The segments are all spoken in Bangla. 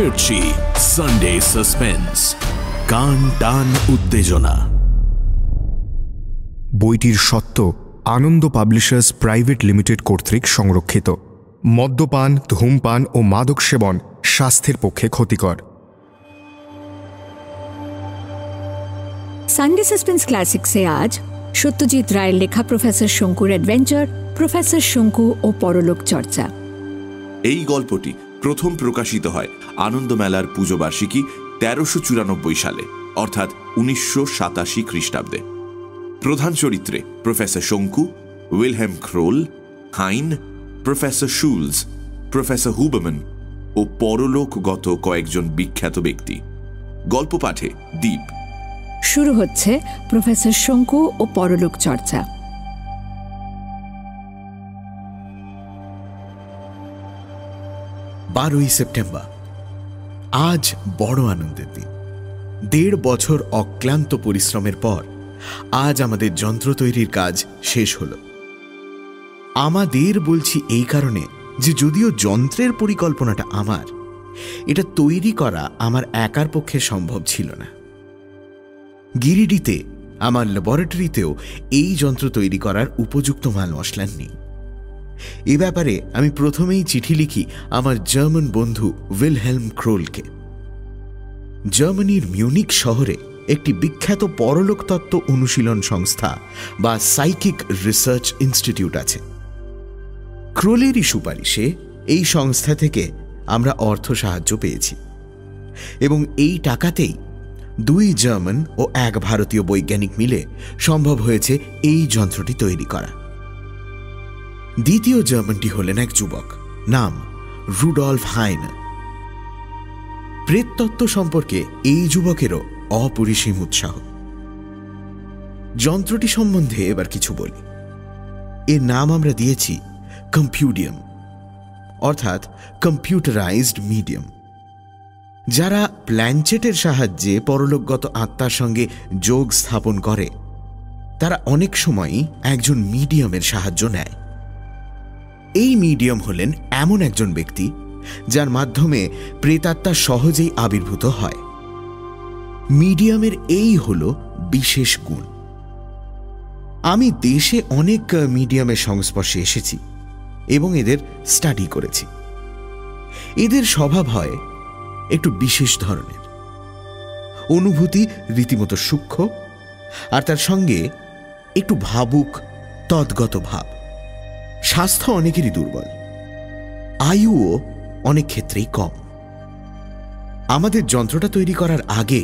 মির্চি সানডে সাসপেন্স, কান টান উত্তেজনা। বইটির সত্ত্ব আনন্দ পাবলিশার্স প্রাইভেট লিমিটেড কর্তৃক সংরক্ষিত। মদ্যপান, ধূমপান ও মাদক সেবন স্বাস্থ্যের পক্ষে ক্ষতিকর। সানডে সাসপেন্স ক্লাসিক্সে আজ সত্যজিৎ রায়ের লেখা প্রফেসর শঙ্কুর অ্যাডভেঞ্চার, প্রফেসর শঙ্কু ও পরলোক চর্চা। এই গল্পটি প্রথম প্রকাশিত হয় আনন্দমেলার পুজোবার্ষিকী 1394 সালে, অর্থাৎ 1987 খ্রিস্টাব্দে। প্রধান চরিত্রে professor Shonku, Wilhelm Krol, Heine, professor Schulz, professor Hubermann ও পরলোকগত কয়েকজন বিখ্যাত ব্যক্তি। গল্প পাঠে দীপ। শুরু হচ্ছে প্রফেসর শঙ্কু ও পরলোক চর্চা। 12ই সেপ্টেম্বর। আজ বড় আনন্দের দিন। 1.5 বছর অক্লান্ত পরিশ্রমের পর আজ আমাদের যন্ত্র তৈরির কাজ শেষ হলো। আমাদের বলছি এই কারণে যে যদিও যন্ত্রের পরিকল্পনাটা আমার, এটা তৈরি করা আমার একার পক্ষে সম্ভব ছিল না। গিরিডিতে আমার ল্যাবরেটরিতেও এই যন্ত্র তৈরি করার উপযুক্ত মাল মশলা নেই। এ ব্যাপারে আমি প্রথমেই চিঠি লিখি আমার জার্মান বন্ধু উইলহেম ক্রোলকে। জার্মানির মিউনিক শহরে একটি বিখ্যাত পরলোক তত্ত্ব অনুশীলন সংস্থা বা সাইকিক রিসার্চ ইনস্টিটিউট আছে। ক্রোলেরই সুপারিশে এই সংস্থা থেকে আমরা অর্থ সাহায্য পেয়েছি এবং এই টাকাতেই 2 জার্মান ও 1 ভারতীয় বৈজ্ঞানিক মিলে সম্ভব হয়েছে এই যন্ত্রটি তৈরি করা। দ্বিতীয় জার্মানটি হলেন এক যুবক, নাম রুডলফ হাইন। প্রেততত্ত্ব সম্পর্কে এই যুবকেরও অপরিসীম উৎসাহ। যন্ত্রটি সম্বন্ধে এবার কিছু বলি। এর নাম আমরা দিয়েছি কম্পিউডিয়াম, অর্থাৎ কম্পিউটারাইজড মিডিয়াম। যারা প্ল্যানচেটের সাহায্যে পরলোকগত আত্মার সঙ্গে যোগ স্থাপন করে তারা অনেক সময়ই একজন মিডিয়ামের সাহায্য নেয়। এই মিডিয়াম হলেন এমন একজন ব্যক্তি যার মাধ্যমে প্রেতাত্মা সহজেই আবির্ভূত হয়। মিডিয়ামের এই হল বিশেষ গুণ। আমি দেশে অনেক মিডিয়ামের সংস্পর্শে এসেছি এবং এদের স্টাডি করেছি। এদের স্বভাব হয় একটু বিশেষ ধরনের, অনুভূতি রীতিমতো সূক্ষ্ম, আর তার সঙ্গে একটু ভাবুক তদ্গত ভাব। স্বাস্থ্য অনেকেরই দুর্বল, আয়ুও অনেক ক্ষেত্রেই কম। আমাদের যন্ত্রটা তৈরি করার আগে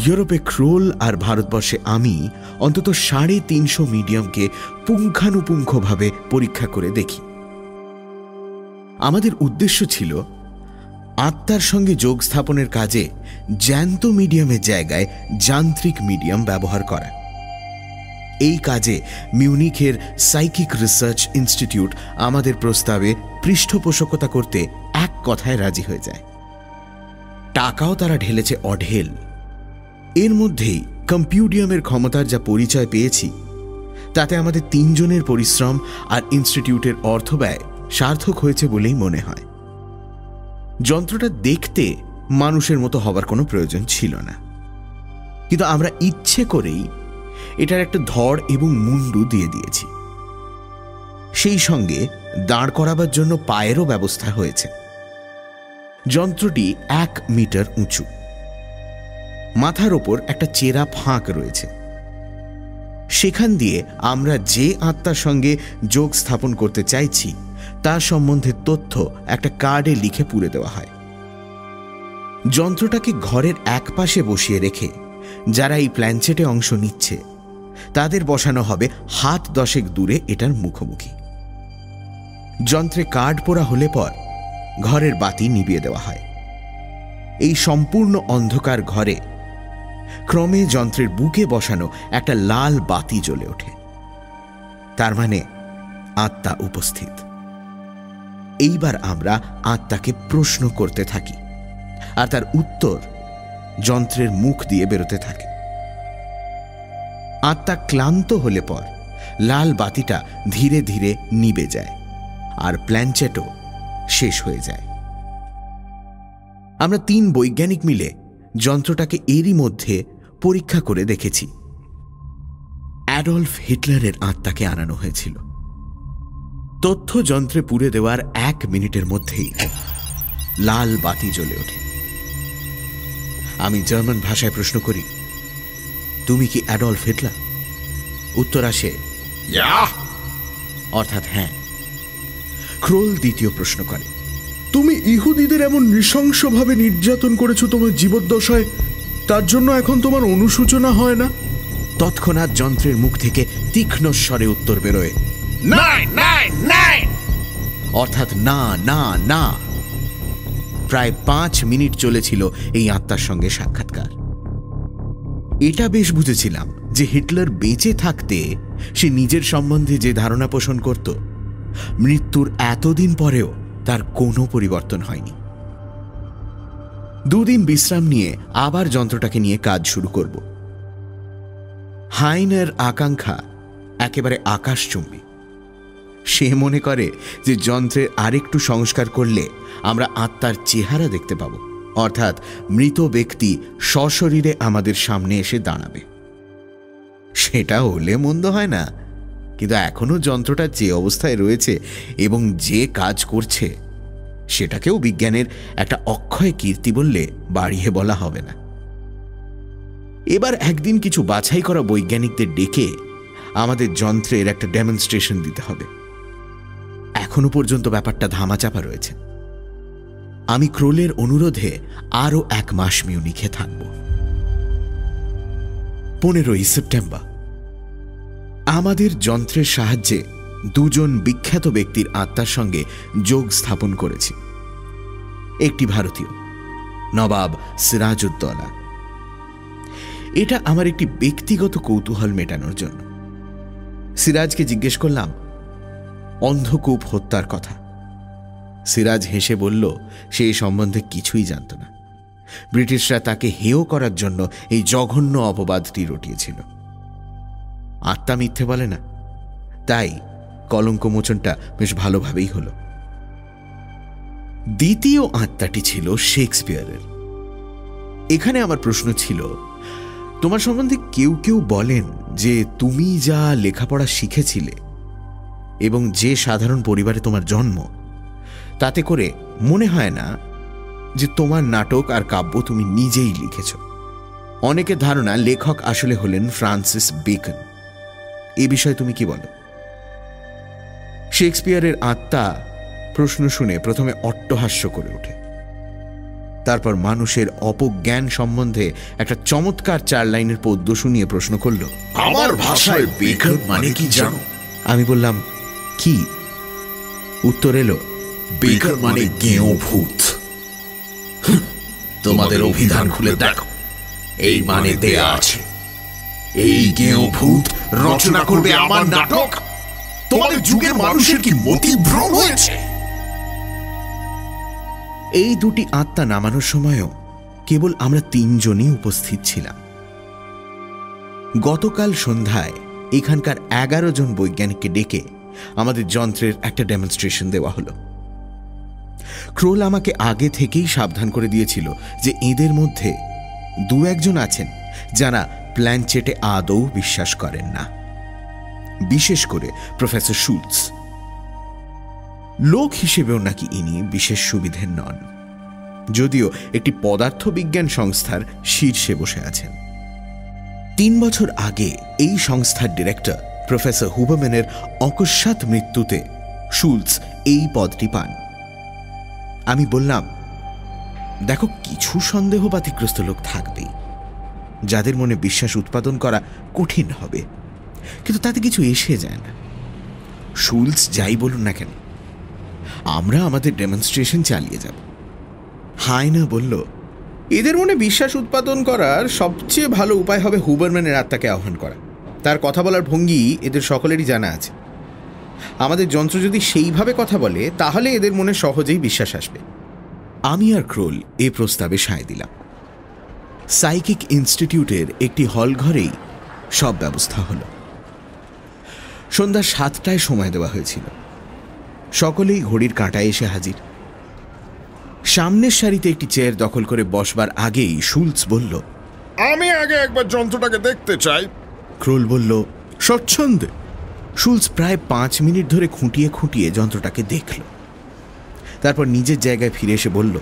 ইউরোপে ক্রোল আর ভারতবর্ষে আমি অন্তত 350 মিডিয়ামকে পুঙ্খানুপুঙ্খভাবে পরীক্ষা করে দেখি। আমাদের উদ্দেশ্য ছিল আত্মার সঙ্গে যোগ স্থাপনের কাজে জ্যান্ত মিডিয়ামের জায়গায় যান্ত্রিক মিডিয়াম ব্যবহার করা। এই কাজে মিউনিকের সাইকিক রিসার্চ ইনস্টিটিউট আমাদের প্রস্তাবে পৃষ্ঠপোষকতা করতে এক কথায় রাজি হয়ে যায়। টাকাও তারা ঢেলেছে অঢেল। এর মধ্যেই কম্পিউডিয়ামের ক্ষমতার যা পরিচয় পেয়েছি তাতে আমাদের 3 জনের পরিশ্রম আর ইনস্টিটিউটের অর্থ ব্যয় সার্থক হয়েছে বলেই মনে হয়। যন্ত্রটা দেখতে মানুষের মতো হবার কোনো প্রয়োজন ছিল না, কিন্তু আমরা ইচ্ছে করেই এটার একটা ধড় এবং মুন্ডু দিয়ে দিয়েছি। সেই সঙ্গে দাঁড় করাবার জন্য পায়েরও ব্যবস্থা হয়েছে। যন্ত্রটি 1 মিটার উঁচু, মাথার ওপর একটা চেরা ফাঁক রয়েছে। সেখান দিয়ে আমরা যে আত্মার সঙ্গে যোগ স্থাপন করতে চাইছি তার সম্বন্ধে তথ্য একটা কার্ডে লিখে পুরে দেওয়া হয়। যন্ত্রটাকে ঘরের এক পাশে বসিয়ে রেখে যারা এই প্ল্যানচেটে অংশ নিচ্ছে তাদের বসানো হবে হাত 10 দূরে এটার মুখোমুখি। যন্ত্রে কার্ড পোড়া হলে পর ঘরের বাতি নিভিয়ে দেওয়া হয়। এই সম্পূর্ণ অন্ধকার ঘরে ক্রমে যন্ত্রের বুকে বসানো একটা লাল বাতি জ্বলে ওঠে। তার মানে আত্মা উপস্থিত। এইবার আমরা আত্মাকে প্রশ্ন করতে থাকি আর তার উত্তর যন্ত্রের মুখ দিয়ে বেরোতে থাকে। আত্মা ক্লান্ত হলে পর লাল বাতিটা ধীরে ধীরে নিভে যায় আর প্ল্যানচেটও শেষ হয়ে যায়। আমরা 3 বৈজ্ঞানিক মিলে যন্ত্রটাকে এরই মধ্যে পরীক্ষা করে দেখেছি। অ্যাডলফ হিটলারের আত্মাকে আনানো হয়েছিল। তথ্য যন্ত্রে পুরে দেওয়ার 1 মিনিটের মধ্যেই লাল বাতি জ্বলে ওঠে। আমি জার্মান ভাষায় প্রশ্ন করি, তুমি কি অ্যাডলফ হিটলার? উত্তর আসে অর্থাৎ হ্যাঁ। ক্রোল দ্বিতীয় প্রশ্ন করে, তুমি ইহুদিদের এমন নৃশংসভাবে নির্যাতন করেছো তোমার জীবদ্দশায়, তার জন্য এখন তোমার অনুশোচনা হয় না? তৎক্ষণাৎ যন্ত্রের মুখ থেকে তীক্ষ্ণ স্বরে উত্তর বেরোয়, অর্থাৎ না না না। প্রায় 5 মিনিট চলেছিল এই আত্মার সঙ্গে সাক্ষাৎকার। এটা বেশ বুঝেছিলাম যে হিটলার বেঁচে থাকতে সে নিজের সম্বন্ধে যে ধারণা পোষণ করত, মৃত্যুর এতদিন পরেও তার কোনো পরিবর্তন হয়নি। 2 দিন বিশ্রাম নিয়ে আবার যন্ত্রটাকে নিয়ে কাজ শুরু করব। হাইনের আকাঙ্ক্ষা একেবারে আকাশচুম্বী। সে মনে করে যে যন্ত্রের আরেকটু সংস্কার করলে আমরা আত্মার চেহারা দেখতে পাব, অর্থাৎ মৃত ব্যক্তি সশরীরে আমাদের সামনে এসে দাঁড়াবে। সেটা হলে মন্দ হয় না, কিন্তু এখনো যন্ত্রটা যে অবস্থায় রয়েছে এবং যে কাজ করছে সেটাকেও বিজ্ঞানের একটা অক্ষয় কীর্তি বললে বাড়িয়ে বলা হবে না। এবার একদিন কিছু বাছাই করা বৈজ্ঞানিকদের ডেকে আমাদের যন্ত্রের একটা ডেমনস্ট্রেশন দিতে হবে। এখনো পর্যন্ত ব্যাপারটা ধামাচাপা রয়েছে। আমি ক্রোলের অনুরোধে আরও 1 মাস মিউনিখে থাকব। 15ই সেপ্টেম্বর আমাদের যন্ত্রের সাহায্যে 2 জন বিখ্যাত ব্যক্তির আত্মার সঙ্গে যোগ স্থাপন করেছি। একটি ভারতীয়, নবাব সিরাজউদ্দৌলা। এটা আমার একটি ব্যক্তিগত কৌতূহল মেটানোর জন্য। সিরাজকে জিজ্ঞেস করলাম অন্ধকূপ হত্যার কথা। সিরাজ হেসে বলল সে এই সম্বন্ধে কিছুই জানত না। ব্রিটিশরা তাকে হেয় করার জন্য এই জঘন্য অপবাদটি রটিয়েছিল। আত্মা মিথ্যে বলে না, তাই কলঙ্কমোচনটা বেশ ভালোভাবেই হল। দ্বিতীয় আত্মাটি ছিল শেক্সপিয়ারের। এখানে আমার প্রশ্ন ছিল, তোমার সম্বন্ধে কেউ কেউ বলেন যে তুমি যা লেখাপড়া শিখেছিলে এবং যে সাধারণ পরিবারে তোমার জন্ম, তাতে করে মনে হয় না যে তোমার নাটক আর কাব্য তুমি নিজেই লিখেছ। অনেকের ধারণা লেখক আসলে হলেন ফ্রান্সিস বেকন। এ বিষয়ে তুমি কি বলো? শেক্সপিয়ারের আত্মা প্রশ্ন শুনে প্রথমে অট্টহাস্য করে ওঠে, তারপর মানুষের অপজ্ঞান সম্বন্ধে একটা চমৎকার 4 লাইনের পদ্য শুনিয়ে প্রশ্ন করল, আমার ভাষায় বেকন মানে কি জানো? আমি বললাম কি? উত্তর এলো, বেকন মানে গেঁয়ো ভূত। তোমাদের অভিধান খুলে দেখো, এই মানে দেয়া আছে। এই গেঁয়ো ভূত রচনা করবে আমার নাটক? তোমাদের যুগের মানুষের কি মতিভ্রম হয়েছে? এই 2টি আত্মা নামানোর সময়ও কেবল আমরা 3 জনই উপস্থিত ছিলাম। গতকাল সন্ধ্যায় এখানকার 11 জন বৈজ্ঞানিককে ডেকে আমাদের যন্ত্রের একটা ডেমনস্ট্রেশন দেওয়া হলো। ক্রোল আমাকে আগে থেকেই সাবধান করে দিয়েছিল যে এদের মধ্যে 2-1 জন আছেন যারা প্ল্যানচেটে আদৌ বিশ্বাস করেন না, বিশেষ করে প্রফেসর শুলস। লোক হিসেবেও নাকি ইনি বিশেষ সুবিধের নন, যদিও একটি পদার্থবিজ্ঞান সংস্থার শীর্ষে বসে আছেন। 3 বছর আগে এই সংস্থার ডিরেক্টর প্রফেসর হুবারম্যানের অকস্মাৎ মৃত্যুতে শুলস এই পদটি পান। আমি বললাম, দেখো, কিছু সন্দেহ বাতিগ্রস্ত লোক থাকবেই যাদের মনে বিশ্বাস উৎপাদন করা কঠিন হবে, কিন্তু তাতে কিছু এসে যায় না। শুলস যাই বলুন না কেন, আমরা আমাদের ডেমনস্ট্রেশন চালিয়ে যাব। হাইনা বলল, এদের মনে বিশ্বাস উৎপাদন করার সবচেয়ে ভালো উপায় হবে হুবারম্যানের আত্মাকে আহ্বান করা। তার কথা বলার ভঙ্গি এদের সকলেরই জানা আছে। আমাদের যন্ত্র যদি সেইভাবে কথা বলে তাহলে এদের মনে সহজেই বিশ্বাস আসবে। আমি আর ক্রোল এই প্রস্তাবে সায় দিলাম। সাইকিক ইনস্টিটিউটের একটি হল ঘরেই সব ব্যবস্থা হলো। সন্ধ্যা 7টায় সময় দেওয়া হয়েছিল। সকলেই ঘড়ির কাঁটায় এসে হাজির। সামনের সারিতে একটি চেয়ার দখল করে বসবার আগেই শুলস বলল, আমি আগে একবার যন্ত্রটাকে দেখতে চাই। ক্রোল বলল, স্বচ্ছন্দে। শুলস প্রায় 5 মিনিট ধরে খুঁটিয়ে খুঁটিয়ে যন্ত্রটাকে দেখল, তারপর নিজের জায়গায় ফিরে এসে বলল,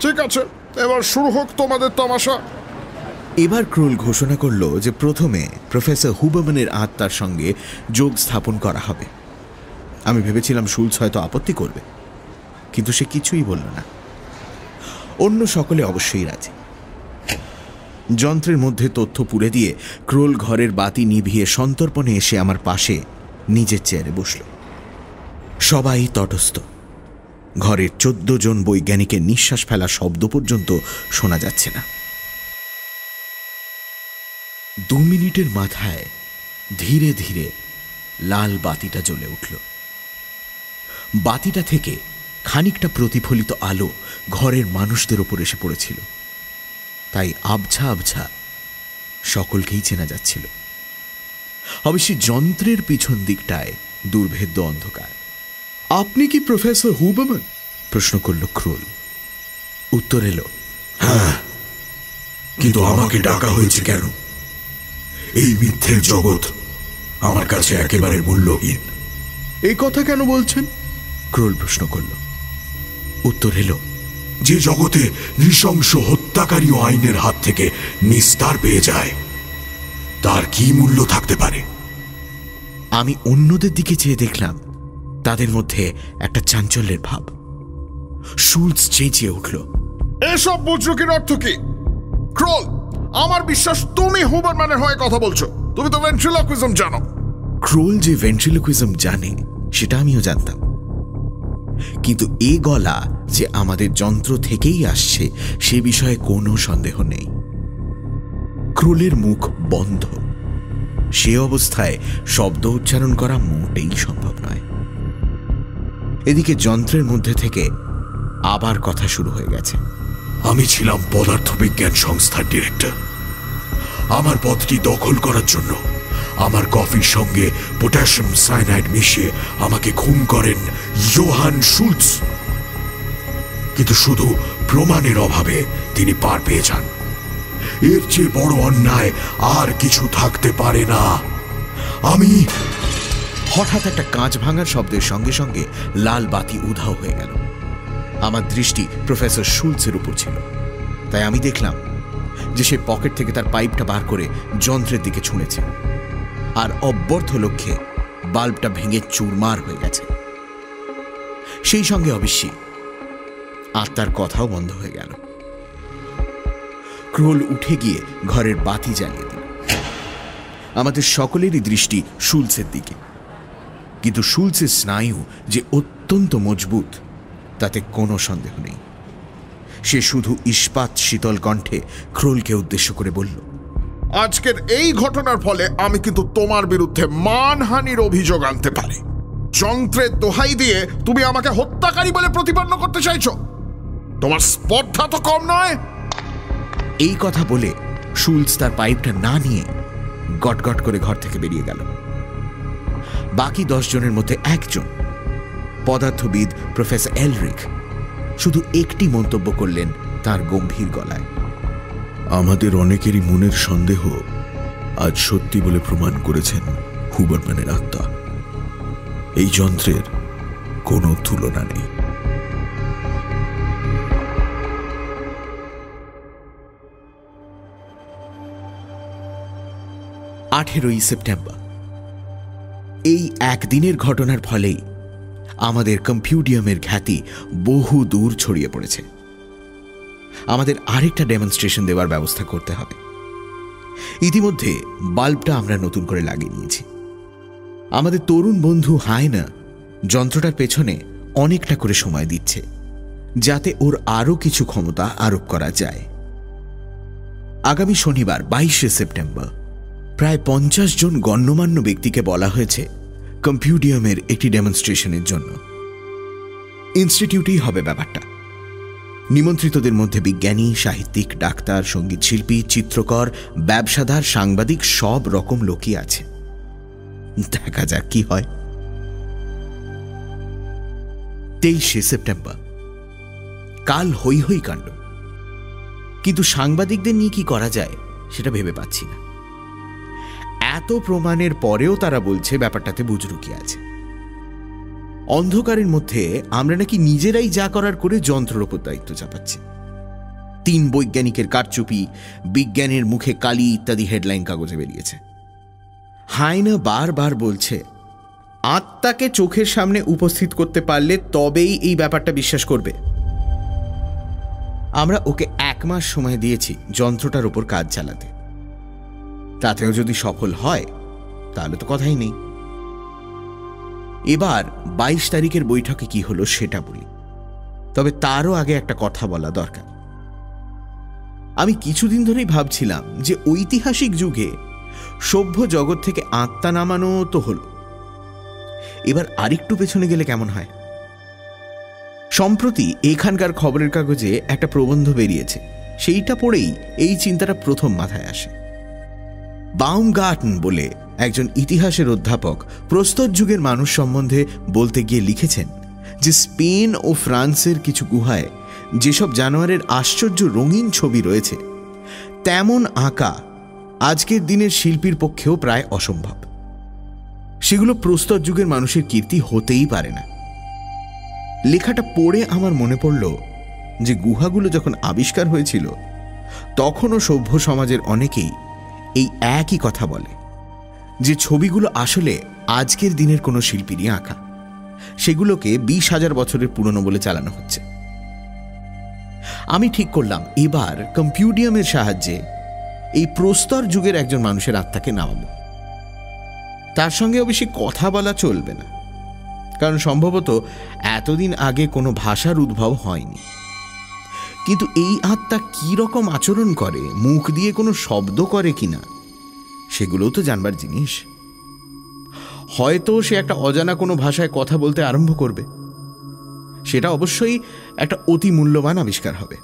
ঠিক আছে, এবার শুরু হোক তোমাদের তামাশা। এবার ক্রোল ঘোষণা করল যে প্রথমে প্রফেসর হুবারম্যানের আত্মার সঙ্গে যোগ স্থাপন করা হবে। আমি ভেবেছিলাম শুলস হয়তো আপত্তি করবে, কিন্তু সে কিছুই বলল না। অন্য সকলে অবশ্যই রাজি। যন্ত্রের মধ্যে তথ্য পুরে দিয়ে ক্রোল ঘরের বাতি নিভিয়ে সন্তর্পণে এসে আমার পাশে নিজের চেয়ারে বসল। সবাই তটস্থ। ঘরের 14 জন বৈজ্ঞানিকের নিঃশ্বাস ফেলা শব্দ পর্যন্ত শোনা যাচ্ছে না। 2 মিনিটের মাথায় ধীরে ধীরে লাল বাতিটা জ্বলে উঠল। বাতিটা থেকে খানিকটা প্রতিফলিত আলো ঘরের মানুষদের ওপর এসে পড়েছিল, তাই আবছা আবছা সকলকেই চেনা যাচ্ছিল। অবশ্যই যন্ত্রের পিছন দিকটায় দুর্ভেদ্য অন্ধকার। আপনি কি প্রফেসর হুবারম্যান? প্রশ্ন করল ক্রোল। উত্তর এলো, হ্যাঁ, কিন্তু আমাকে ডাকা হয়েছে কেন? এই মিথ্যের জগৎ আমার কাছে একেবারে মূল্যহীন। এই কথা কেন বলছেন? ক্রোল প্রশ্ন করল। উত্তর এলো, যে জগতে নৃশংস হত্যাকারী আইনের হাত থেকে নিস্তার পেয়ে যায়, তার কি মূল্য থাকতে পারে? আমি অন্যদের দিকে চেয়ে দেখলাম তাদের মধ্যে একটা চাঞ্চল্যের ভাব। শুলস চেঁচিয়ে উঠল, এসব বুজরুকির অর্থ কি? ক্রোল, আমার বিশ্বাস তুমি হুবারম্যানের হয়ে কথা বলছো। তুমি তো ভেন্ট্রিলকুইজম জানো। ক্রোল যে ভেন্ট্রিলকুইজম জানে সেটা আমিও জানতাম, কিন্তু এ গলা যে আমাদের যন্ত্র থেকেই আসছে সে বিষয়ে কোনো সন্দেহ নেই। ক্রোলের মুখ বন্ধ, সে অবস্থায় শব্দ উচ্চারণ করা মোটেই সম্ভব নয়। এদিকে যন্ত্রের মধ্যে থেকে আবার কথা শুরু হয়ে গেছে। আমি ছিলাম পদার্থবিজ্ঞান সংস্থার ডিরেক্টর। আমার পদটি দখল করার জন্য আমার কফির সঙ্গে পটাশিয়াম সায়ানাইড মিশিয়ে আমাকে খুন করেন ইয়োহান শুলস। কিন্তু শুধু প্রমাণের অভাবে তিনি পার পেয়ে যান। এর চেয়ে বড় অন্যায় আর কিছু থাকতে পারে না। আমি হঠাৎ একটা কাঁচ ভাঙার শব্দের সঙ্গে সঙ্গে লাল বাতি উধাও হয়ে গেল। আমার দৃষ্টি প্রফেসর শুলসের উপর ছিল, তাই আমি দেখলাম যে সে পকেট থেকে তার পাইপটা বার করে যন্ত্রের দিকে ছুঁড়েছে, আর অব্যর্থ লক্ষ্যে বাল্বটা ভেঙে চুরমার হয়ে গেছে। সেই সঙ্গে অবশ্যই আত্মার কথাও বন্ধ হয়ে গেল। ক্রোল উঠে গিয়ে ঘরের বাতি জ্বালিয়ে দিল। আমাদের সকলেরই দৃষ্টি শুলসের দিকে, কিন্তু শুলসের স্নায়ু যে অত্যন্ত মজবুত তাতে কোনো সন্দেহ নেই। সে শুধু ইস্পাত শীতল কণ্ঠে ক্রোলকে উদ্দেশ্য করে বলল, আজকের এই ঘটনার ফলে আমি কিন্তু তোমার বিরুদ্ধে মানহানির অভিযোগ আনতে পারি। যন্ত্রের দোহাই দিয়ে তুমি আমাকে হত্যাকারী বলে প্রতিপন্ন করতে চাইছো? তোমার স্পর্ধা তো কম নয়। এই কথা বলে শুলস তার পাইপটা না নিয়ে গটগট করে ঘর থেকে বেরিয়ে গেল। বাকি 10 জনের মধ্যে একজন, পদার্থবিদ প্রফেসর এলরিক, শুধু একটি মন্তব্য করলেন তার গম্ভীর গলায়, আমাদের অনেকেরই মনের সন্দেহ আজ সত্যি বলে প্রমাণ করেছেন হুবারম্যানের আত্মা। এই যন্ত্রের কোনো তুলনা নেই। সেপ্টেম্বর। এই একদিনের ঘটনার ফলেই আমাদের কম্পিউডিয়ামের খ্যাতি বহু দূর ছড়িয়ে পড়েছে। আমাদের আরেকটা ডেমনস্ট্রেশন দেওয়ার ব্যবস্থা করতে হবে। ইতিমধ্যে বাল্বটা আমরা নতুন করে লাগিয়ে নিয়েছি। আমাদের তরুণ বন্ধু হায়না যন্ত্রটার পেছনে অনেকটা করে সময় দিচ্ছে, যাতে ওর আরো কিছু ক্ষমতা আরোপ করা যায়। আগামী শনিবার 22 সেপ্টেম্বর প্রায় 50 জন গণ্যমান্য ব্যক্তিকে বলা হয়েছে কম্পিউডিয়ামের একটি ডেমনস্ট্রেশনের জন্য। ইনস্টিটিউটেই হবে ব্যাপারটা। নিমন্ত্রিতদের মধ্যে বিজ্ঞানী, সাহিত্যিক, ডাক্তার, সঙ্গীত শিল্পী, চিত্রকর, ব্যবসাদার, সাংবাদিক সব রকম লোকই আছে। দেখা যাক কি হয়। 23 সেপ্টেম্বর কাল হই হই কাণ্ড। কিন্তু সাংবাদিকদের নিয়ে কি করা যায় সেটা ভেবে পাচ্ছি না। এত প্রমাণের পরেও তারা বলছে ব্যাপারটাতে বুজরুকি আছে। অন্ধকারের মধ্যে আমরা নাকি নিজেরাই যা করার করে যন্ত্রের ওপর দায়িত্ব চাপাচ্ছি। 3 বৈজ্ঞানিকের কারচুপি, বিজ্ঞানের মুখে কালি ইত্যাদি হেডলাইন কাগজে বেরিয়েছে। হায়না বারবার বলছে আত্মাকে চোখের সামনে উপস্থিত করতে পারলে তবেই এই ব্যাপারটা বিশ্বাস করবে। আমরা ওকে 1 মাস সময় দিয়েছি যন্ত্রটার উপর কাজ চালাতে। তাতেও যদি সফল হয় তাহলে তো কথাই নেই। এবার 22 তারিখের বৈঠকে কি হলো সেটা বলি, তবে তারও আগে একটা কথা বলা দরকার। আমি কিছুদিন ধরেই ভাবছিলাম যে ঐতিহাসিক যুগে সভ্য জগৎ থেকে আত্মা নামানো তো হলো, এবার আরেকটু পেছনে গেলে কেমন হয়। সম্প্রতি এখানকার খবরের কাগজে একটা প্রবন্ধ বেরিয়েছে, সেইটা পড়েই এই চিন্তাটা প্রথম মাথায় আসে। বাউমগার্টন বলে একজন ইতিহাসের অধ্যাপক প্রস্তর যুগের মানুষ সম্বন্ধে বলতে গিয়ে লিখেছেন যে স্পেন ও ফ্রান্সের কিছু গুহায় যেসব জানোয়ারের আশ্চর্য রঙিন ছবি রয়েছে তেমন আঁকা আজকের দিনের শিল্পীর পক্ষেও প্রায় অসম্ভব। সেগুলো প্রস্তর যুগের মানুষের কীর্তি হতেই পারে না। লেখাটা পড়ে আমার মনে পড়ল যে গুহাগুলো যখন আবিষ্কার হয়েছিল তখনও সভ্য সমাজের অনেকেই এই একই কথা বলে যে ছবিগুলো আসলে আজকের দিনের কোনো শিল্পীরই আঁকা, সেগুলোকে 20,000 বছরের পুরনো বলে চালানো হচ্ছে। আমি ঠিক করলাম এবার কম্পিউডিয়ামের সাহায্যে এই প্রস্তর যুগের একজন মানুষের আত্মাকে নামাবো। তার সঙ্গেও বেশি কথা বলা চলবে না, কারণ সম্ভবত এতদিন আগে কোনো ভাষার উদ্ভব হয়নি। কিন্তু এই আত্মা কি রকম আচরণ করে, মুখ দিয়ে কোনো শব্দ করে কিনা, সেগুলোও তো জানবার জিনিস। হয়তো সে একটা অজানা কোনো ভাষায় কথা বলতে আরম্ভ করবে, সেটা অবশ্যই একটা অতি মূল্যবান আবিষ্কার হবে।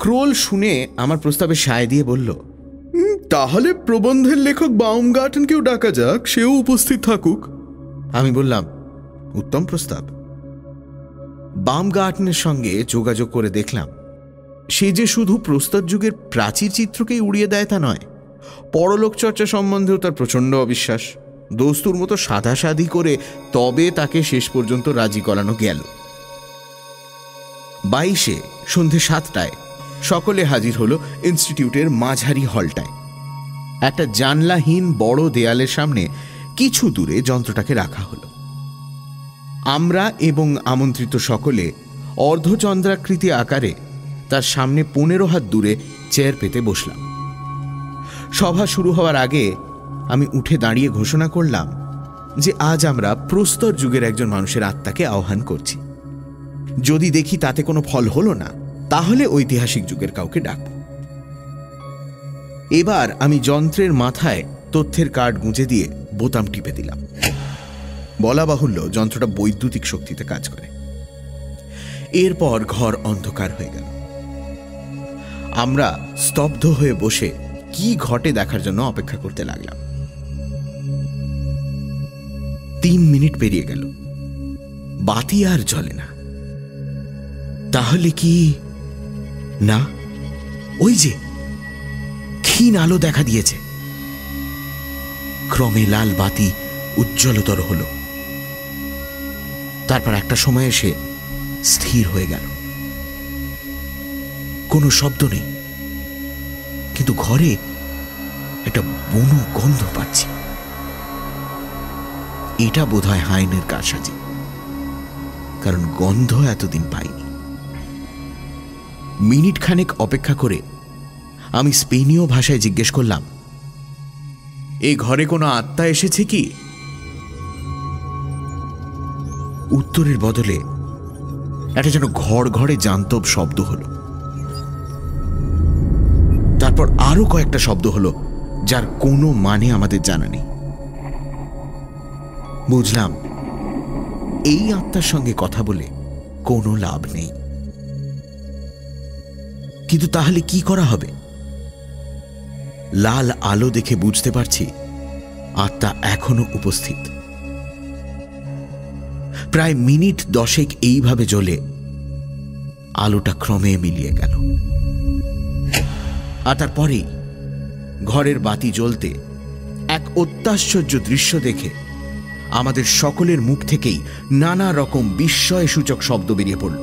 ক্রোল শুনে আমার প্রস্তাবে সায় দিয়ে বলল, তাহলে প্রবন্ধের লেখক বাউমগার্টনকেও ডাকা যাক, সেও উপস্থিত থাকুক। আমি বললাম, উত্তম প্রস্তাব। বাউমগার্টনের সঙ্গে যোগাযোগ করে দেখলাম সে যে শুধু প্রস্তর যুগের প্রাচীর চিত্রকেই উড়িয়ে দেয় তা নয়, পরলোক চর্চা সম্বন্ধেও তার প্রচণ্ড অবিশ্বাস। দস্তুর মতো সাধাসাধি করে তবে তাকে শেষ পর্যন্ত রাজি করানো গেল। 22-এ সন্ধে 7টায় সকলে হাজির হলো ইনস্টিটিউটের মাঝারি হলটায়। একটা জানলাহীন বড় দেয়ালের সামনে কিছু দূরে যন্ত্রটাকে রাখা হলো। আমরা এবং আমন্ত্রিত সকলে অর্ধচন্দ্রাকৃতি আকারে তার সামনে 15 হাত দূরে চেয়ার পেতে বসলাম। সভা শুরু হওয়ার আগে আমি উঠে দাঁড়িয়ে ঘোষণা করলাম যে আজ আমরা প্রস্তর যুগের একজন মানুষের আত্মাকে আহ্বান করছি। যদি দেখি তাতে কোনো ফল হলো না, তাহলে ঐতিহাসিক যুগের কাউকে ডাকব। এবার আমি যন্ত্রের মাথায় তথ্যের কার্ড গুঁজে দিয়ে বোতাম টিপে দিলাম। বলা বাহুল্য যন্ত্রটা বৈদ্যুতিক শক্তিতে কাজ করে। এরপর ঘর অন্ধকার হয়ে গেল। আমরা স্তব্ধ হয়ে বসে কি ঘটে দেখার জন্য অপেক্ষা করতে লাগলাম। 3 মিনিট পেরিয়ে গেল, বাতি আর জ্বলে না। তাহলে কি না, ওই যে ক্ষীণ আলো দেখা দিয়েছে। ক্রমে লাল বাতি উজ্জ্বলতর হল, তারপর একটা সময় এসে স্থির হয়ে গেল। কোনো শব্দ নেই, কিন্তু ঘরে একটা বনু গন্ধ পাচ্ছি। এটা বোধহয় হাইনের কারসাজি, কারণ গন্ধ এতদিন পাইনি। মিনিট খানেক অপেক্ষা করে আমি স্পেনীয় ভাষায় জিজ্ঞেস করলাম, এই ঘরে কোনো আত্মা এসেছে কি? উত্তরের বদলে একটা যেন ঘর ঘরে জান্তব শব্দ হলো। তারপর আরো কয়েকটা শব্দ হলো যার কোনো মানে আমাদের জানা নেই। বুঝলাম এই আত্মার সঙ্গে কথা বলে কোনো লাভ নেই। কিন্তু তাহলে কি করা হবে? লাল আলো দেখে বুঝতে পারছি আত্মা এখনো উপস্থিত। প্রায় মিনিট 10 এইভাবে জ্বলে আলোটা ক্রমে মিলিয়ে গেল। আর তারপরেই ঘরের বাতি জ্বলতে এক অত্যাশ্চর্য দৃশ্য দেখে আমাদের সকলের মুখ থেকেই নানা রকম বিস্ময়সূচক শব্দ বেরিয়ে পড়ল।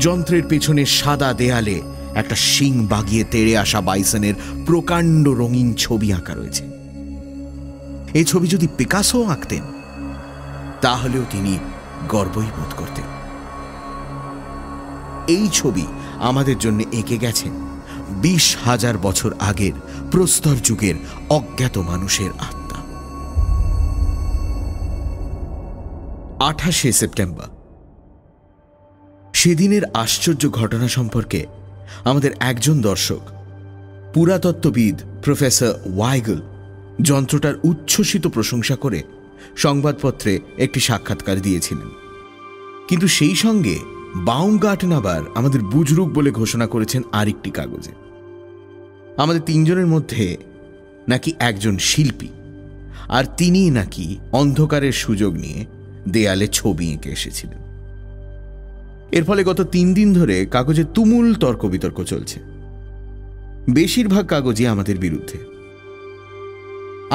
যন্ত্রের পেছনে সাদা দেয়ালে একটা শিং বাগিয়ে তেড়ে আসা বাইসনের প্রকাণ্ড রঙিন ছবি আঁকা রয়েছে। এই ছবি যদি পিকাসো আঁকতেন তাহলেও তিনি গর্বই বোধ করতেন। এই ছবি আমাদের জন্য এঁকে গেছেন 20,000 বছর আগের প্রস্তর যুগের অজ্ঞাত মানুষের আত্মা। 28শে সেপ্টেম্বর সেদিনের আশ্চর্য ঘটনা সম্পর্কে আমাদের একজন দর্শক, পুরাতত্ত্ববিদ প্রফেসর ওয়াইগল, যন্ত্রটার উচ্ছ্বসিত প্রশংসা করে সংবাদপত্রে একটি সাক্ষাৎকার দিয়েছিলেন। কিন্তু সেই সঙ্গে বাউমগার্টেন আবার আমাদের বুজরুক বলে ঘোষণা করেছেন আরেকটি কাগজে। আমাদের তিনজনের মধ্যে নাকি একজন শিল্পী, আর তিনিই নাকি অন্ধকারের সুযোগ নিয়ে দেয়ালে ছবি এঁকে এসেছিলেন। এর ফলে গত 3 দিন ধরে কাগজে তুমুল তর্ক বিতর্ক চলছে। বেশিরভাগ কাগজই আমাদের বিরুদ্ধে।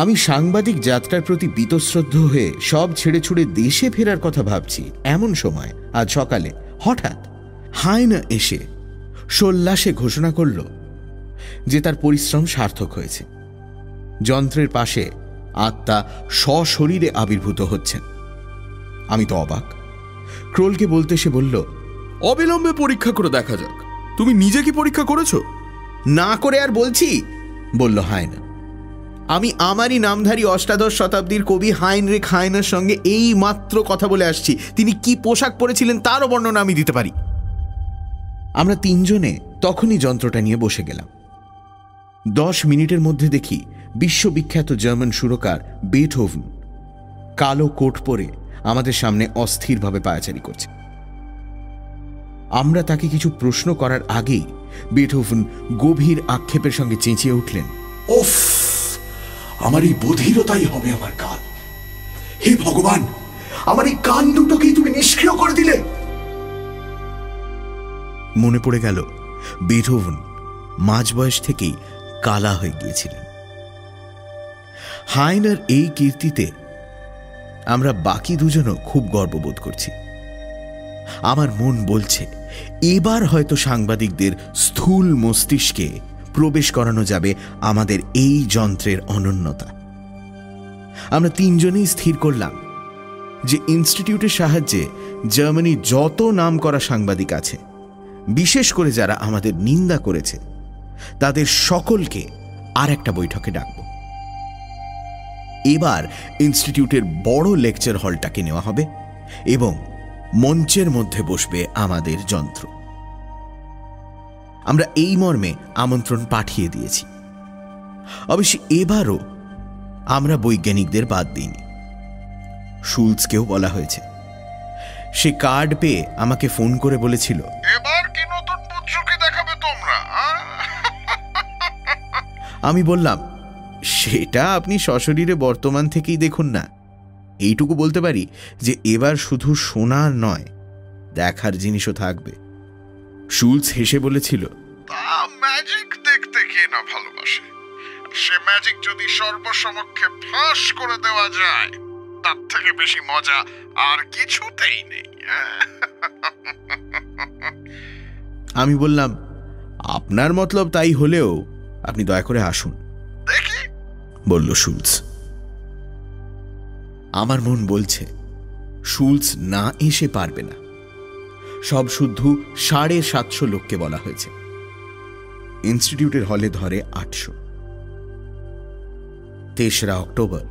আমি সাংবাদিক যাত্রার প্রতি বীতশ্রদ্ধ হয়ে সব ছেড়ে ছুড়ে দেশে ফেরার কথা ভাবছি, এমন সময় আজ সকালে হঠাৎ হায়না এসে সোল্লাসে ঘোষণা করল যে তার পরিশ্রম সার্থক হয়েছে। যন্ত্রের পাশে আত্মা সশরীরে আবির্ভূত হচ্ছেন। আমি তো অবাক। ক্রোলকে বলতে সে বলল, অবিলম্বে পরীক্ষা করে দেখা যাক। তুমি নিজে কি পরীক্ষা করেছো? না করে আর বলছি, বলল হায়না। আমি আমারই নামধারী অষ্টাদশ শতাব্দীর কবি হাইনরিখ হায়নার সঙ্গে এই মাত্র কথা বলে আসছি। তিনি কি পোশাক পরেছিলেন তারও বর্ণনা আমি দিতে পারি। আমরা তিনজনে তখনই যন্ত্রটা নিয়ে বসে গেলাম। 10 মিনিটের মধ্যে দেখি বিশ্ববিখ্যাত জার্মান সুরকার বেথোভেন কালো কোট পরে আমাদের সামনে অস্থিরভাবে পায়চারি করছে। আমরা তাকে কিছু প্রশ্ন করার আগেই বেথোভেন গভীর আক্ষেপের সঙ্গে চেঁচিয়ে উঠলেন, ওফ, আমার এই বধিরতাই হবে আমার কাল। হে ভগবান, আমার এই কান দুটোকেই তুমি নিষ্ক্রিয় করে দিলে। মনে পড়ে গেল বেথোভেন মাঝ বয়স থেকেই কালা হয়ে গিয়েছিলেন। হায়নার এই কীর্তিতে আমরা বাকি দুজনও খুব গর্ববোধ করছি। আমার মন বলছে এবার হয়তো সাংবাদিকদের স্থূল মস্তিষ্কে প্রবেশ করানো যাবে আমাদের এই যন্ত্রের অনন্যতা। আমরা তিনজনেই স্থির করলাম যে ইনস্টিটিউটের সাহায্যে জার্মানি যত নামকরা সাংবাদিক আছে, বিশেষ করে যারা আমাদের নিন্দা করেছে, তাদের সকলকে আর একটা বৈঠকে ডাকব। এবার ইনস্টিটিউটের বড় লেকচার হলটাকে নেওয়া হবে এবং মঞ্চের মধ্যে বসবে আমাদের যন্ত্র। আমরা এই মর্মে আমন্ত্রণ পাঠিয়ে দিয়েছি। অবশ্য এবারও আমরা বৈজ্ঞানিকদের বাদ দিইনি। শুলৎজকেও বলা হয়েছে। সে কার্ড পেয়ে আমাকে ফোন করে বলেছিল, এবার কি নতুন পুত্রকে দেখাবে তোমরা? আমি বললাম, সেটা আপনি সশরীরে বর্তমান থেকেই দেখুন না। এইটুকু বলতে পারি যে এবার শুধু শোনার নয়, দেখার জিনিসও থাকবে। শুলৎজ হেসে বলেছিল, তা ম্যাজিক দেখতে কে না ভালোবাসে? সে ম্যাজিক যদি সর্বসমক্ষে ফাঁস করে দেওয়া যায়, তার থেকে বেশি মজা আর কিছুতেই নেই। আমি বললাম, আপনার মতলব তাই হলেও আপনি দয়া করে আসুন। দেখি, বলল শুলৎজ। আমার মন বলছে শুলৎজ না এসে পারবে না। সব শুদ্ধ 750 লোককে বলা হয়েছে। ইনস্টিটিউটের হলে ধরে 800। 3রা অক্টোবর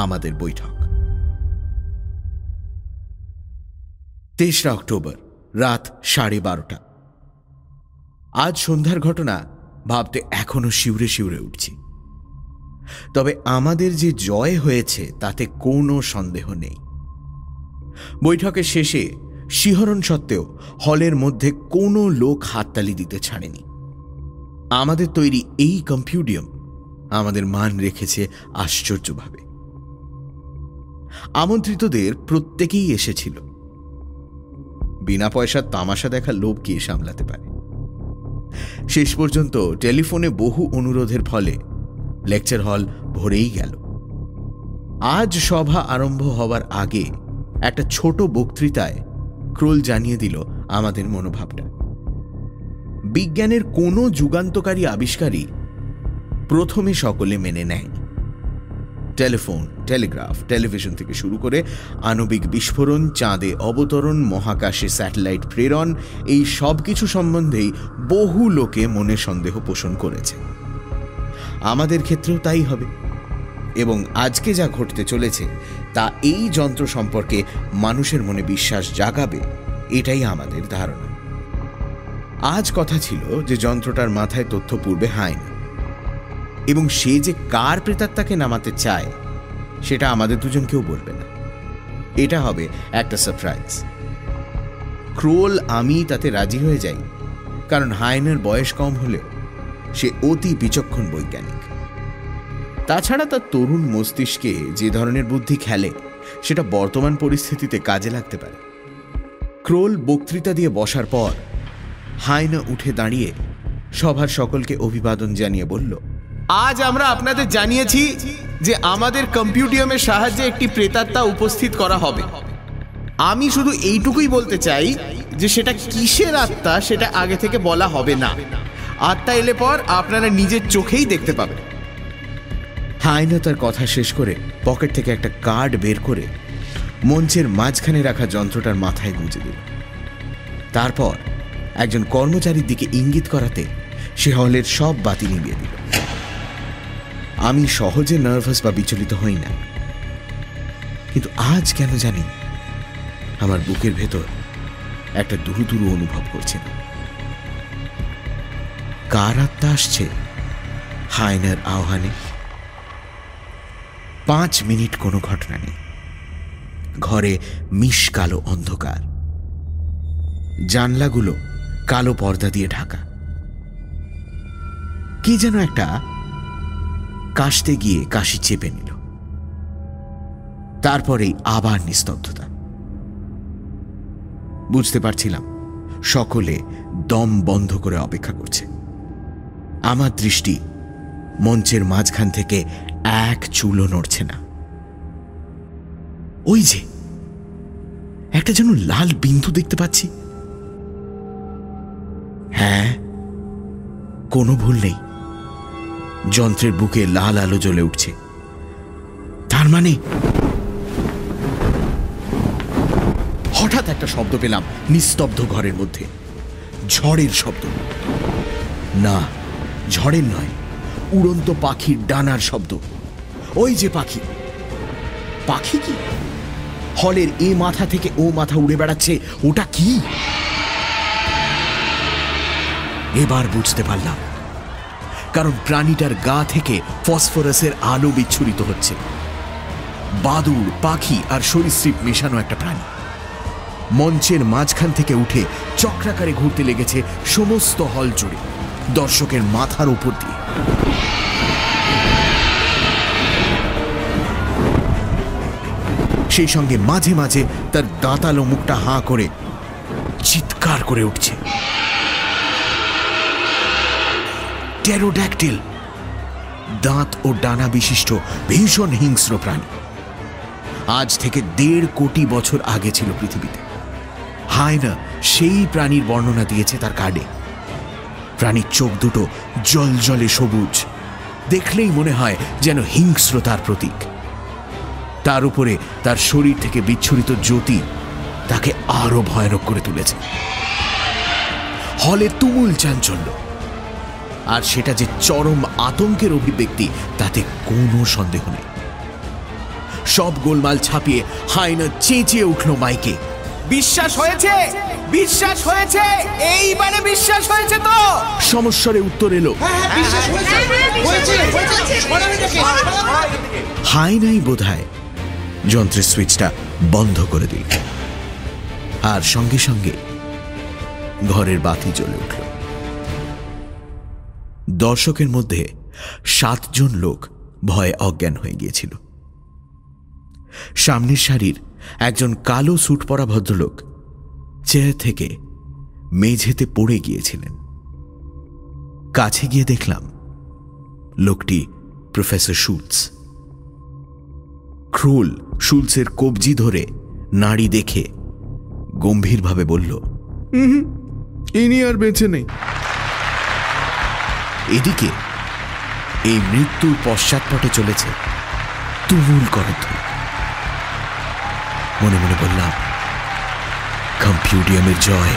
আমাদের বৈঠক। 3রা অক্টোবর রাত 12:30। আজ সন্ধ্যার ঘটনা ভাবতে এখনো শিউরে শিউরে উঠছি। তবে আমাদের যে জয় হয়েছে তাতে কোনো সন্দেহ নেই। বৈঠকের শেষে শিহরণ সত্ত্বেও হলের মধ্যে কোনো লোক হাততালি দিতে ছাড়েনি। আমাদের তৈরি এই কম্পিউডিয়াম আমাদের মান রেখেছে আশ্চর্যভাবে। আমন্ত্রিতদের প্রত্যেকেই এসেছিল। বিনা পয়সার তামাশা দেখার লোভ কে সামলাতে পারে? শেষ পর্যন্ত টেলিফোনে বহু অনুরোধের ফলে লেকচার হল ভরেই গেল। আজ সভা আরম্ভ হওয়ার আগে একটা ছোট বক্তৃতায় ক্রোল জানিয়ে দিল আমাদের মনোভাবটা। বিজ্ঞানের কোনো যুগান্তকারী আবিষ্কারই প্রথমে সকলে মেনে নেয়। টেলিফোন, টেলিগ্রাফ, টেলিভিশন থেকে শুরু করে আণবিক বিস্ফোরণ, চাঁদে অবতরণ, মহাকাশে স্যাটেলাইট প্রেরণ, এই সব কিছু সম্বন্ধেই বহু লোকে মনে সন্দেহ পোষণ করেছে। আমাদের ক্ষেত্রেও তাই হবে, এবং আজকে যা ঘটতে চলেছে তা এই যন্ত্র সম্পর্কে মানুষের মনে বিশ্বাস জাগাবে, এটাই আমাদের ধারণা। আজ কথা ছিল যে যন্ত্রটার মাথায় তথ্য পূর্বে হয় না, এবং সে যে কার প্রেতাত্মাকে নামাতে চায় সেটা আমাদের দুজন কেউ বলবে না। এটা হবে একটা সারপ্রাইজ। ক্রোল, আমি তাতে রাজি হয়ে যাই, কারণ হাইনের বয়স কম হলেও সে অতি বিচক্ষণ বৈজ্ঞানিক। তাছাড়া তার তরুণ মস্তিষ্কে যে ধরনের বুদ্ধি খেলে সেটা বর্তমান পরিস্থিতিতে কাজে লাগতে পারে। ক্রোল বক্তৃতা দিয়ে বসার পর হাইনা উঠে দাঁড়িয়ে সভার সকলকে অভিবাদন জানিয়ে বলল, আজ আমরা আপনাদের জানিয়েছি যে আমাদের কম্পিউটিয়ামের সাহায্যে একটি প্রেতাত্মা উপস্থিত করা হবে। আমি শুধু এইটুকুই বলতে চাই যে সেটা কিসের আত্মা সেটা আগে থেকে বলা হবে না। আত্মা এলে পর আপনারা নিজের চোখেই দেখতে পাবেন। হাইনা তার কথা শেষ করে পকেট থেকে একটা কার্ড বের করে মঞ্চের মাঝখানে রাখা যন্ত্রটার মাথায় গুঁজে দিল। তারপর একজন কর্মচারীর দিকে ইঙ্গিত করাতে সে হলের সব বাতি নিভিয়ে দিল। আমি সহজে নার্ভাস বা বিচলিত হই না, কিন্তু আজ কেন জানি আমার বুকের ভেতর একটা দুরু দুরু অনুভব করছে। কার আত্মা আসছে হাইনার আহ্বানে? 5 মিনিট কোনো ঘটনা নেই। ঘরে মিশ কালো অন্ধকার, জানলাগুলো কালো পর্দা দিয়ে ঢাকা। কি যেন একটা কাশতে গিয়ে কাশি চেপে নিল। তারপরেই আবার নিস্তব্ধতা। বুঝতে পারছিলাম সকলে দম বন্ধ করে অপেক্ষা করছে। আমার দৃষ্টি মঞ্চের মাঝখান থেকে এক চুলও নড়ছে না। ওই যে একটা যেন লাল বিন্দু দেখতে পাচ্ছি। হ্যাঁ, কোনো ভুল নেই, যন্ত্রের বুকে লাল আলো জ্বলে উঠছে। তার মানে হঠাৎ একটা শব্দ পেলাম নিস্তব্ধ ঘরের মধ্যে। ঝড়ের শব্দ। না, ঝড়ের নয়, উড়ন্ত পাখির ডানার শব্দ। ওই যে পাখি। পাখি কি? হলের এ মাথা থেকে ও মাথা উড়ে বেড়াচ্ছে। ওটা কি? এবার বুঝতে পারলাম, কারণ প্রাণীটার গা থেকে ফসফরাসের আলো বিচ্ছুরিত হচ্ছে। বাদুড়, পাখি আর সরীসৃপ মেশানো একটা প্রাণী। মঞ্চের মাঝখান থেকে উঠে চক্রাকারে ঘুরতে লেগেছে সমস্ত হল জুড়ে, দর্শকের মাথার উপর দিয়ে। সেই সঙ্গে মাঝে মাঝে তার দাঁতালো মুখটা হাঁ করে চিৎকার করে উঠছে। টেরোড্যাকটিল, দাঁত ও ডানা বিশিষ্ট ভীষণ হিংস্র প্রাণী। আজ থেকে 1.5 কোটি বছর আগে ছিল পৃথিবীতে। হায়না সেই প্রাণীর বর্ণনা দিয়েছে তার কার্ডে। প্রাণীর চোখ দুটো জলজলে সবুজ, দেখলেই মনে হয় যেন হিংস্রতার প্রতীক। তার উপরে তার শরীর থেকে বিচ্ছুরিত জ্যোতি তাকে আরো ভয়ানক করে তুলেছে। হলে তুমুল চাঞ্চল্য, আর সেটা যে চরম আতঙ্কের অভিব্যক্তি তাতে কোনো সন্দেহ নেই। সব গোলমাল ছাপিয়ে হায়না চেঁচিয়ে উঠল মাইকে, বিশ্বাস হয়েছে, বিশ্বাস হয়েছে, এইবারে বিশ্বাস হয়েছে তো? সমস্বরে উত্তর এলো, হায়নাই বোধহয় যন্ত্রের সুইচটা বন্ধ করে দিল, আর সঙ্গে সঙ্গে ঘরের বাতি জ্বলে উঠল। দর্শকের মধ্যে 7 জন লোক ভয়ে অজ্ঞান হয়ে গিয়েছিল। সামনের সারির একজন কালো স্যুট পরা ভদ্রলোক চেয়ার থেকে মেঝেতে পড়ে গিয়েছিলেন। কাছে গিয়ে দেখলাম লোকটি প্রফেসর শুলস। ক্রুল শুলসের কবজি ধরে নাড়ি দেখে গম্ভীরভাবে বলল, ইনি আর বেঁচে নেই। এদিকে এই মৃত্যুর পশ্চাৎপটে চলেছে তুমুল করধ্বনি। মনে মনে বললাম, কম্পিউডিয়ামের জয়,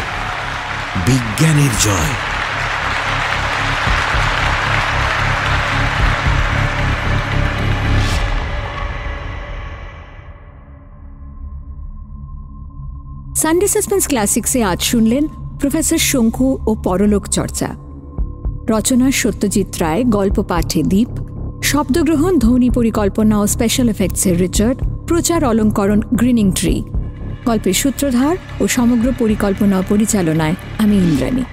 বিজ্ঞানের জয়। সানডে সাসপেন্স ক্লাসিক্সে আজ শুনলেন প্রফেসর শঙ্কু ও পরলোক চর্চা। রচনা সত্যজিৎ রায়, গল্প পাঠে দীপ, শব্দগ্রহণ, ধ্বনি পরিকল্পনা ও স্পেশাল এফেক্টসের রিচার্ড, প্রচার অলঙ্করণ গ্রিনিং ট্রি, গল্পের সূত্রধার ও সমগ্র পরিকল্পনা ও পরিচালনায় আমি ইন্দ্রাণী।